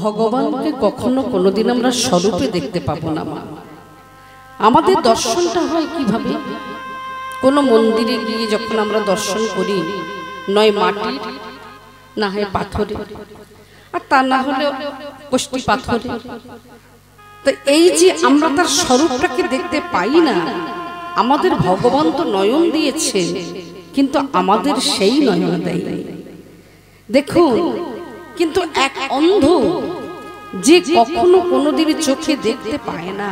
ভগবানকে কখনো কোনোদিন আমরা স্বরূপে দেখতে পাবো না মা। আমাদের দর্শনটা হয় কিভাবে? কোনো মন্দিরে গিয়ে যখন আমরা দর্শন করি, নয় মাটির, না হয় পাথরে, আর তা না হলে কষ্টি পাথরে। তো এই যে আমরা তার স্বরূপটাকে দেখতে পাই না, আমাদের ভগবান তো নয়ন দিয়েছে, কিন্তু আমাদের সেই নয়ন দেয়নি। দেখুন, কিন্তু এক অন্ধ যে কখনো কোনোদিন চোখে দেখতে পায় না,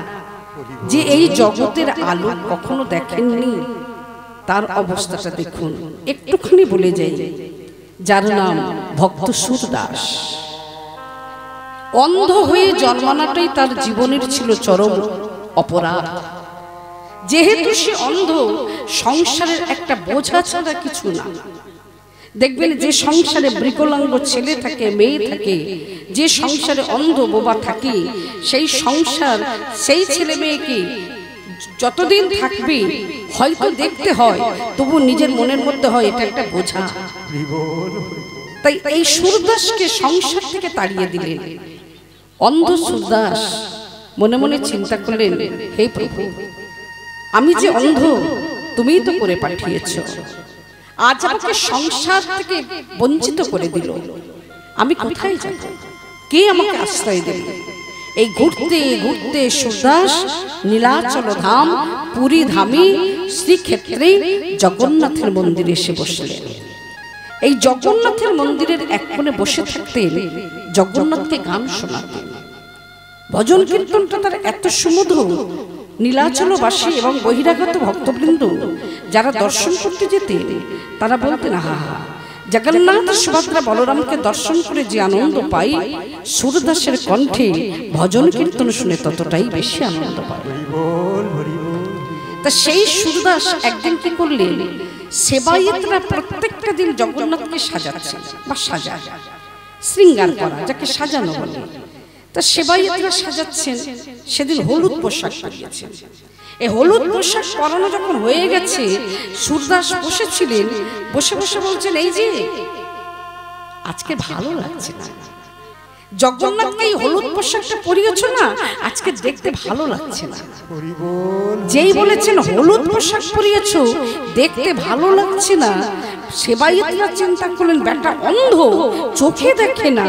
যে এই জগতের আলো কখনো দেখেননি, তার অবস্থাটা দেখুন। একটুখানি বলে যাই, যার নাম ভক্ত সুরদাস। অন্ধ হয়ে জন্মানোটাই তার জীবনের ছিল চরম অপরাধ। যেহেতু সে অন্ধ, সংসারের একটা বোঝা ছাড়া কিছু না। দেখবেন যে সংসারে বিকলাঙ্গ ছেলে থাকে, মেয়ে থাকে, যে সংসারে অন্ধ বোবা থাকে, সেই সংসার সেই ছেলে মেয়েকে যতদিন থাকবে হয়তো দেখতে হয়, তবু নিজের মনের মধ্যে হয় এটা একটা বোঝা। তাই এই সুরদাসকে সংসার থেকে তাড়িয়ে দিলেন। অন্ধ সুরদাস মনে মনে চিন্তা করলেন, হে প্রভু, আমি যে অন্ধ, তুমিই তো করে পাঠিয়েছ, আজ আমাকে সংসার থেকে বঞ্চিত করে দিল, আমি কোথায় যাব? কে আমাকে আশ্রয় দেবে? এই ঘুরতে ঘুরতে সুরদাস নীলাচল ধাম, পুরী ধামে শ্রীক্ষেত্রে জগন্নাথের মন্দিরে এসে বসলেন। এই জগন্নাথের মন্দিরের এক কোণে বসে থাকতেন, জগন্নাথকে গান শোনাতেন। ভজন কীর্তনটা তার এত সুমধুর, নীলাচলবাসী এবং বহিরাগত ভক্তবৃন্দ যারা দর্শন করতে যেতেন, তারা বলতেন, হা হা, জগন্নাথ সুভদ্রা বলরামকে দর্শন করে যে আনন্দ পাই, সুরদাসের কণ্ঠে ভজন কীর্তন শুনে ততটাই বেশি আনন্দ পায়। তা সেই সুরদাস একদিন কি করলেন, সেবায়েতরা প্রত্যেকটা দিন জগন্নাথকে সাজাচ্ছে বা সাজায়, শৃঙ্গার করা, যাকে সাজানো বলে। তা সেবায়েতরা সাজাচ্ছেন, সেদিন হলুদ পোশাক পরিয়েছেন। এই হলুদ পোশাক পরানো যখন হয়ে গেছে, সুরদাস বসেছিলেন, বসে বসে বলছেন, এই যে আজকে ভালো লাগছে না, জগন্নাথকে এই হলুদ পোশাকটা পরিয়েছ না, আজকে দেখতে ভালো লাগছে না। যেই বলেছেন হলুদ পোশাক পরিয়েছ, দেখতে ভালো লাগছে না, সেবায়েতরা চিন্তা করলেন, বেটা অন্ধ, চোখে দেখে না,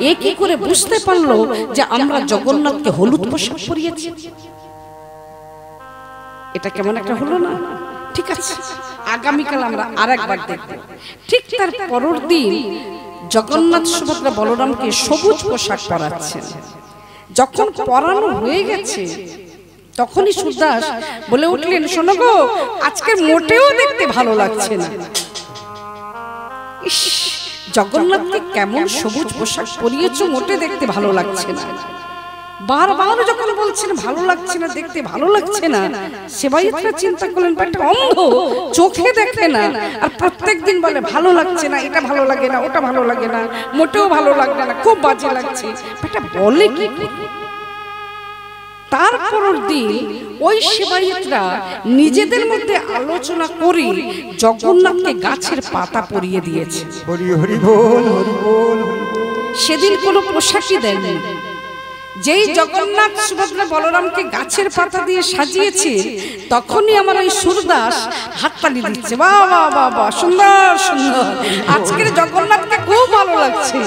এ কি করে বুঝতে পারলো যে আমরা জগন্নাথকে হলুদ পোশাক পরিয়েছি? এটা কেমন একটা হলো না? ঠিক আছে, আগামীকাল আমরা আরেকবার দেখব। ঠিক তার পরের দিন জগন্নাথ সুভদ্রা বলরামকে সবুজ পোশাক পরাচ্ছেন। যখন পরানো হয়ে গেছে, তখনই সুরদাস বলে উঠলেন, শোনো গো, আজকে মোটেও দেখতে ভালো লাগছে না। ইস, জগন্নাথকে কেমন সবুজ পোশাক পরিয়েছ, মোটে দেখতে ভালো লাগছে না। বারবার যখন বলছেন ভালো লাগছে না, দেখতে ভালো লাগছে না, সেবায়েতরা চিন্তা করলেন, বেটা অন্ধ, চোখে দেখে না, আর প্রত্যেকদিন বলে ভালো লাগছে না, এটা ভালো লাগে না, ওটা ভালো লাগে না, মোটেও ভালো লাগবে না, খুব বাজে লাগছে, বেটা বলে কি? তারপরের দিন ওই সেবায়েতরা নিজেদের মধ্যে আলোচনা করে জগন্নাথকে গাছের পাতা পরিয়ে দিয়েছে। সেদিন কোনো পোশাকই দেননি। যেই জগন্নাথ সুভদ্রা বলরামকে গাছের পাতা দিয়ে সাজিয়েছে, তখনই আমার ওই সুরদাস হাততালি দিচ্ছে, বাহ বাহ বাহ বাহ, সুন্দর সুন্দর, আজকের জগন্নাথকে খুব ভালো লাগছে।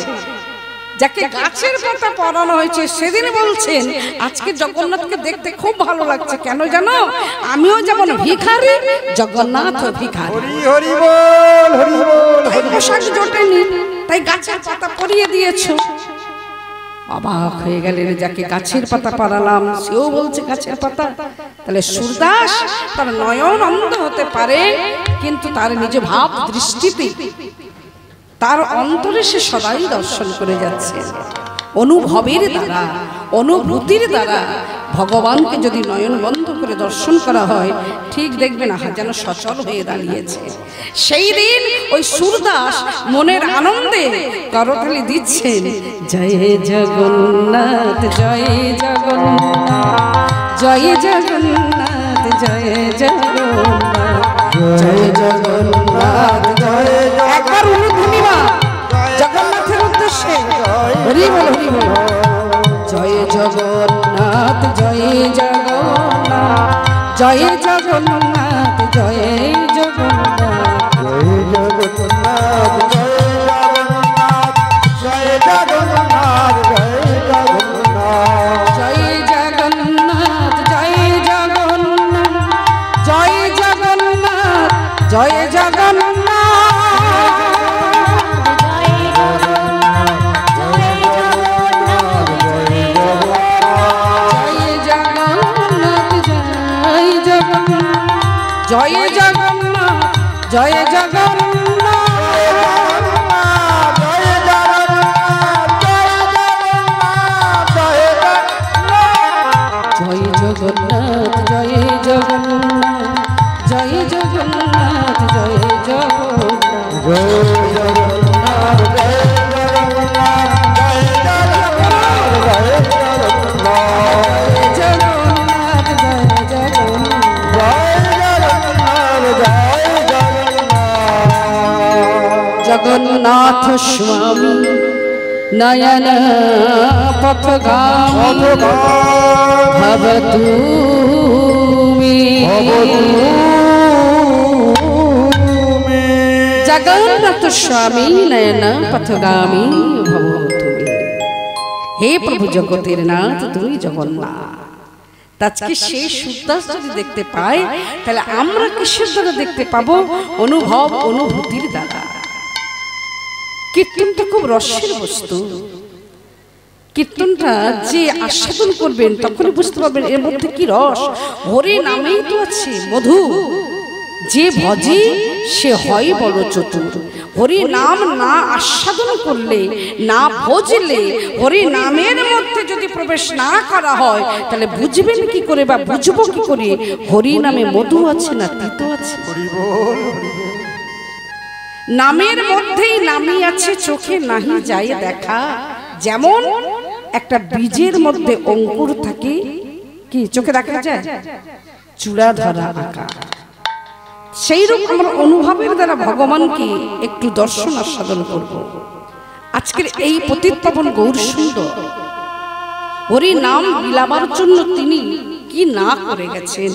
যাকে গাছের পাতা পরানো হয়েছে সেদিন বলছেন, আজকে জগন্নাথকে দেখতে খুব ভালো লাগছে। কেন জানো? আমিও যেমন ভিখারি, জগন্নাথ ভিখারি, পোশাক জোটেনি, তাই গাছের পাতা পরিয়ে দিয়েছো। অবাক হয়ে গেলেন, যাকে গাছের পাতা পরালাম সেও বলছে গাছের পাতা। তাহলে সুরদাস তার নয়ন অন্ধ হতে পারে, কিন্তু তার নিজ ভাব দৃষ্টিতে, তার অন্তরে সে সদাই দর্শন করে যাচ্ছে। অনুভবের দ্বারা, অনুভূতির দ্বারা ভগবানকে যদি নয়ন বন্ধ করে দর্শন করা হয়, ঠিক দেখবেন আহা যেন সচল হয়ে দাঁড়িয়েছে। সেই দিন ওই সুরদাস মনের আনন্দে করতালি দিচ্ছেন, জয় জগন্নাথ, জয় জগন্নাথ, জয় জগন্নাথ, জয় জগন্নাথ, জয় জগন্নাথ, জয়। একবার উলুধ্বনি জগন্নাথের উদ্দেশ্যে হরি বল হরি বল। জয় জগন্নাথ জয় জগন্নাথ জয় জগন্নাথ জয় জগন্নাথ জয় জগন্নাথ জয় জগন্নাথ জয় জগন্নাথ জয় জগন্নাথ জয় জগন্নাথ জয় জগন্নাথ জয় জগন্নাথ জয় জগন্নাথ জয় जगन्नाथ स्वामी नयन पथगामी भवतु मे जगन्नाथ स्वामी नयन पथगामी भवतु मे। हे प्रभु जगतेर नाथ तुमी जगन्नाथ। আজকে সেই সুদাস যদি দেখতে পাই তাহলে আমরা কিসের দ্বারা দেখতে পাবো? অনুভব অনুভূতির দ্বারা। কীর্তনটা খুব রসের বস্তু। কীর্তনটা যে আস্বাদন করবেন তখনই বুঝতে পারবেন এর মধ্যে কি রস। হরি নামেই তো আছে মধু। যে ভজে সে হয় বড় চতুর। হরি নাম না আস্বাদন করলে, না ভজলে, হরি নামের মধ্যে যদি প্রবেশ না করা হয় তাহলে বুঝবেন কি করে বা বুঝবো কি করে হরি নামে মধু আছে না তিতো আছে? নামের মধ্যেই নামি আছে চোখে নাহি যায় দেখা। যেমন একটা বীজের মধ্যে অঙ্কুর থাকে, কি চোখে দেখা যায়? চূড়া ধরা আঁকা। সেইরকম আমরা অনুভবের দ্বারা ভগবানকে একটু দর্শন আস্বাদন করব। আজকের এই পতিত পাবন গৌর সুন্দর হরি নাম বিলাবার জন্য তিনি কি না করে গেছেন।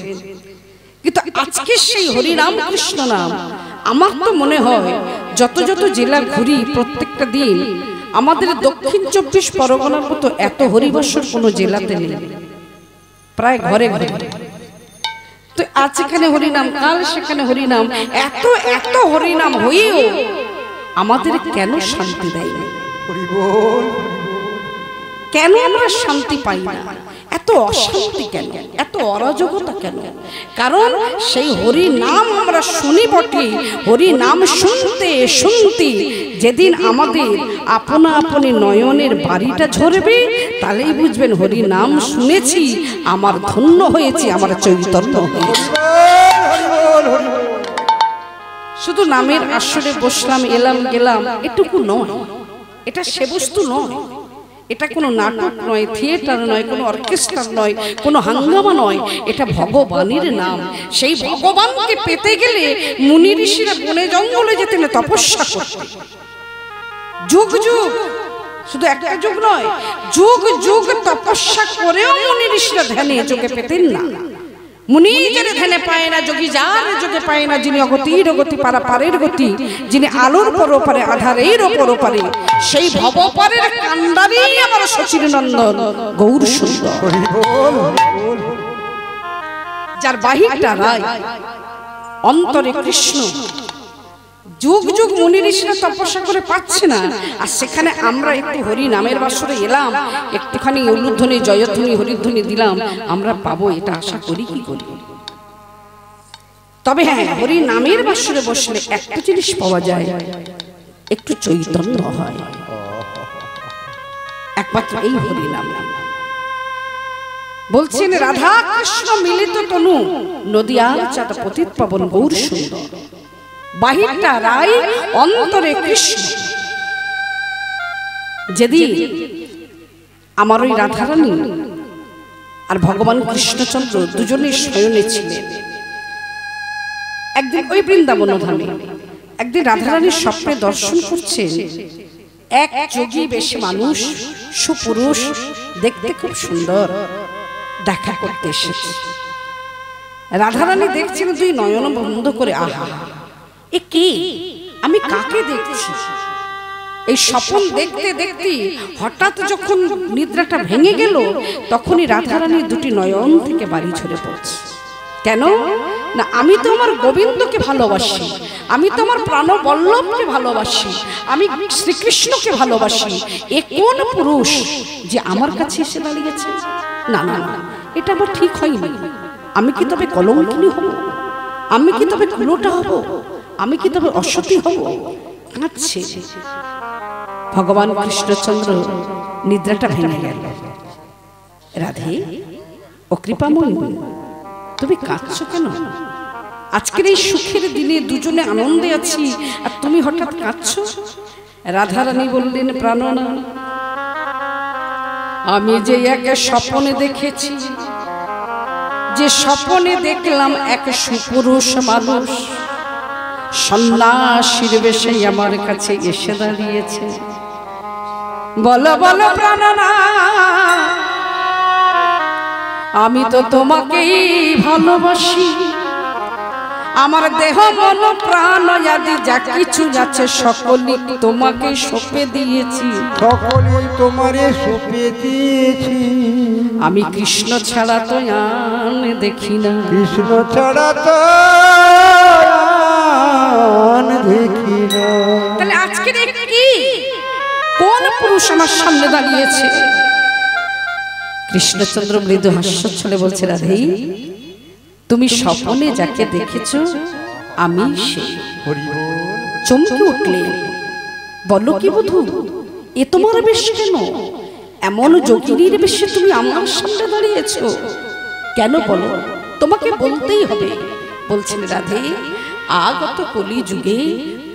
কিন্তু আজকে সেই হরিনাম কৃষ্ণ নাম আমার তো মনে হয় যত যত জেলা ঘুরি প্রত্যেকটা দিন আমাদের দক্ষিণ 24 পরগনার মতো এত হরিবাসর কোনো জেলাতে নেই, প্রায় ঘরে ঘরে। তো আজ এখানে হরিনাম, কাল সেখানে হরিনাম, এত এত হরিনাম হয়েও আমাদের কেন শান্তি দেয় না? কেন আমরা শান্তি পাই না? এত অশান্তি কেন? এত অরাজকতা কেন? কারণ সেই হরি নাম আমরা শুনি বটে, হরি নাম শুনতে শুনতে যেদিন আমাদের আপনা আপনি নয়নের বাড়িটা ঝরবে তাহলেই বুঝবেন হরি নাম শুনেছি, আমার ধন্য হয়েছে, আমার চৈতন্য হয়েছে। শুধু নামের আসরে বসলাম, এলাম গেলাম, এটুকু নয়। এটা সে বস্তু নয়। এটা কোনো নাটক নয়, থিয়েটার নয়, কোনো অর্কেস্ট্রা নয়, কোনো হাঙ্গামা নয়। এটা ভগবানের নাম। সেই ভগবানকে পেতে গেলে মুনি ঋষিরা বনে জঙ্গলে যেতেন তপস্যা করতে। যুগ যুগ, শুধু একটা যুগ নয়, যুগ যুগ তপস্যা করেও মুনি ঋষিরা ধ্যানে যোগে পেতেন না। মুনি যারা ধ্যানে পায় না, যোগী যার যোগে পায় না, যিনি অগতির গতি পারা পারের গতি, যিনি আলোর পরপারে আধারের পরপারে, সেই ভবপারের কান্ডারেই আমার শচীর নন্দন গৌর সুন্দর। যার বাহিরটা রায়, অন্তরে কৃষ্ণ। যুগ যুগ মুনি ঋষিরা তপস্যা করে পাচ্ছে না, আর সেখানে আমরা একটু হরি নামের বাসরে এলাম, একটুখানি উলুধ্বনি জয়ধ্বনি হরিধ্বনি দিলাম, আমরা পাবো এটা আশা করি কি করি? তবে হ্যাঁ, হরি নামের বাসরে বসলে একটা জিনিস পাওয়া যায়, একটু চৈতন্য হয়। একমাত্র এই হরি নাম। বলছেন রাধা কৃষ্ণ মিলিত তনু, নদিয়ার চাঁদ পতিত পাবন গৌর সুন্দর। বাহিরটা রায়, অন্তরে কৃষ্ণ। যেদিন আমার ওই রাধারানী আর ভগবান কৃষ্ণচন্দ্র দুজনেই শয়নে ছিলেন, একদিন ওই বৃন্দাবন ধামে, একদিন রাধারানীর স্বপ্নে দর্শন করছেন এক যোগী বেশি মানুষ, সুপুরুষ, দেখতে খুব সুন্দর, দেখা করতে এসেছে। রাধারানী দেখছেন দুই নয়ন বন্ধ করে, আহা এ কি, আমি কাকে দেখছি? এই স্বপ্ন দেখতে দেখতে হঠাৎ যখন নিদ্রাটা ভেঙে গেল, তখনই রাধারানীর দুটি নয়ন থেকে বাড়ি ঝরে পড়ছে। কেন না, আমি তো আমার গোবিন্দকে ভালোবাসি, আমি তো আমার প্রাণবল্লভকে ভালোবাসি, আমি শ্রীকৃষ্ণকে ভালোবাসি। এ কোন পুরুষ যে আমার কাছে এসে দাঁড়িয়েছে? না না না, এটা আমার ঠিক হয়নি। আমি কি তবে কলঙ্কিনী হব? আমি কি তবে কুলোটা হব? আমি কি তবে অসতী হব? কাঁদছে। ভগবান কৃষ্ণচন্দ্র নিদ্রাটা ভেঙে গেল। রাধে, ও কৃপাময়ী, তুমি কাঁদছো কেন? আজকের এই সুখের দিনে দুজনে আনন্দে আছি, আর তুমি হঠাৎ কাঁদছো? রাধারানী বললেন, প্রাণনা, আমি যে এক স্বপ্নে দেখেছি, যে স্বপ্নে দেখলাম এক সুপুরুষ মানুষ সন্ন্যাসীর বেশে আমার কাছে এসে দাঁড়িয়েছে। বলো বলো প্রাণনা, আমি তো তোমাকেই ভালোবাসি, আমার দেহ মন প্রাণ আদি যা কিছু যাচ্ছে সকলই তোমাকে সঁপে দিয়েছি, সকলেই তোমারে সঁপে দিয়েছি। আমি কৃষ্ণ ছাড়া তো আর দেখি না, কৃষ্ণ ছাড়া তো আর দেখি না। তাহলে আজকে কি কোন পুরুষ আমার সামনে দাঁড়িয়েছে? কৃষ্ণচন্দ্র মৃদু হাস্যচ্ছলে বলছে, রাধে, তুমি স্বপ্নে যাকে দেখেছো আমি সে। চমকে উঠলে, বলো কি বধূ, এ তোমার বেশ কেন? এমন যোগিনীর বেশে তুমি আমার সামনে দাঁড়িয়েছো কেন? বলো, তোমাকে বলতেই হবে। বলছেন, রাধে, আগত কলি যুগে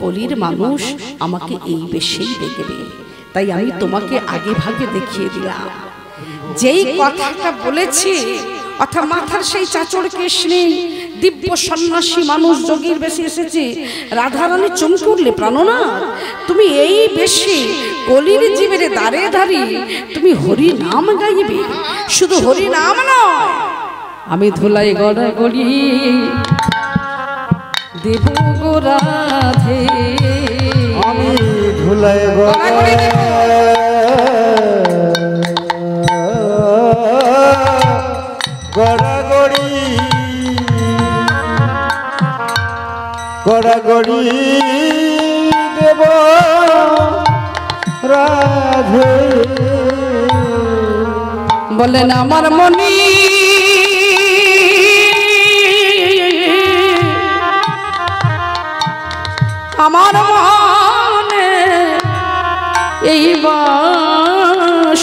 কলির মানুষ আমাকে এই বেশেই দেখবে, তাই আমি তোমাকে আগে ভাগে দেখিয়ে দিলাম। যেই কথাটা বলেছি, অর্থাৎ মাথার সেই চাচড় কেশ নেই, দিব্য সন্ন্যাসী মানুষ যোগীর বেশে এসেছে। রাধারানী চমকে উঠলে, প্রাণনা, তুমি এই বেশে কলির জীবের দ্বারে দ্বারে তুমি হরি নাম গাইবে। শুধু হরি নাম নয়, আমি ধুলাই গড়া গড়ি দেব গো রাধে, আমি ধুলাই গড়া গড়াগড়ি গড়াগড়ি দেব রাধে। বলেন আমার মনি, আমার মনে এই বাসনা,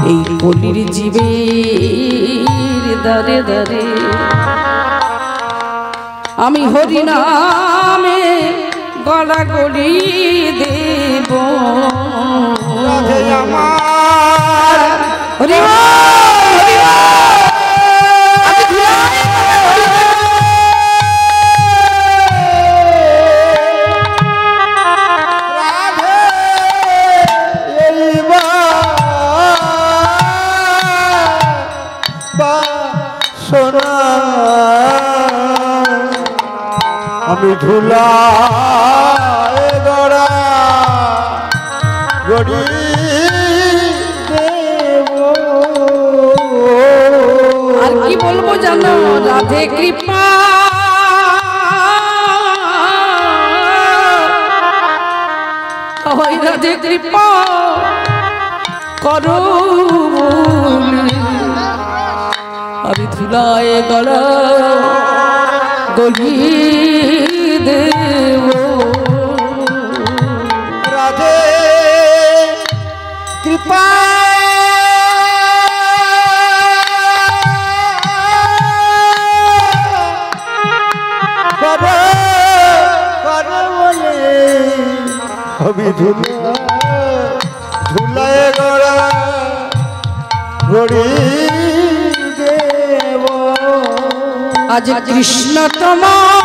এই কলির জীবের দারে দারে আমি হরি নামে গড়াগড়ি দেব। রাধে আমার হরি আমি ধুলা গড়া গড়ি দেব। আর কি বলবো জানো, রাধে কৃপা ওই রাধে কৃপা করো, আমি ধুলায় গড়া গড়ি দেব। রাধে কৃপা করো করো বলে আমি ধুলায় গড়া গড়ি দেব। আজ কৃষ্ণ তোমার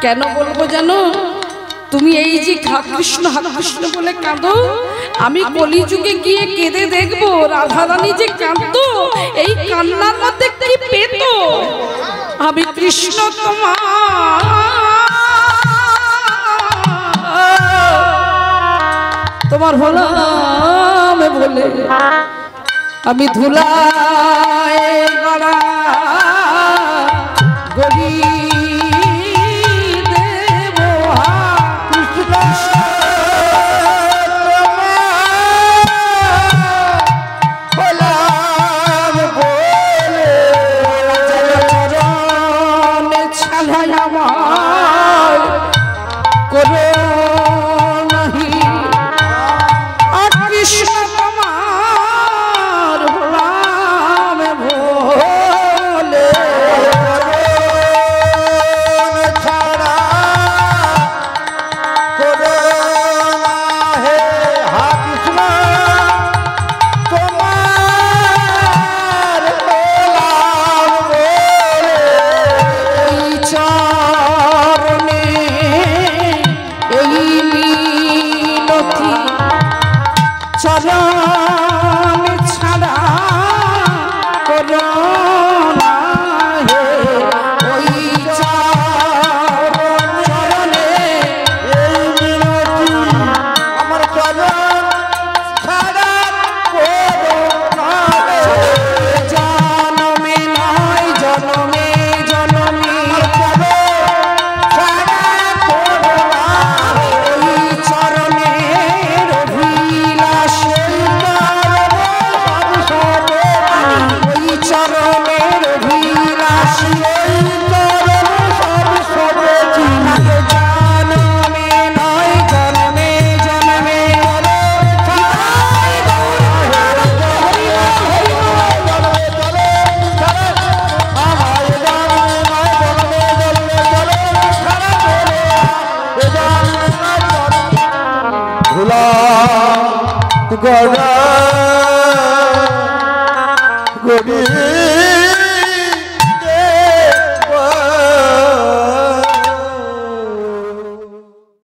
কেন বলবো জানো? তুমি এই যে হা কৃষ্ণ বলে কাঁদো, আমি কলিযুগে গিয়ে কেঁদে দেখবো রাধারানী যে কাঁদতো, এই কান্নার মধ্যে কি পেত? আমি কৃষ্ণ তোমার হলাম বলে আমি ধুলায় গড়া গড়ি গড়া গড়ি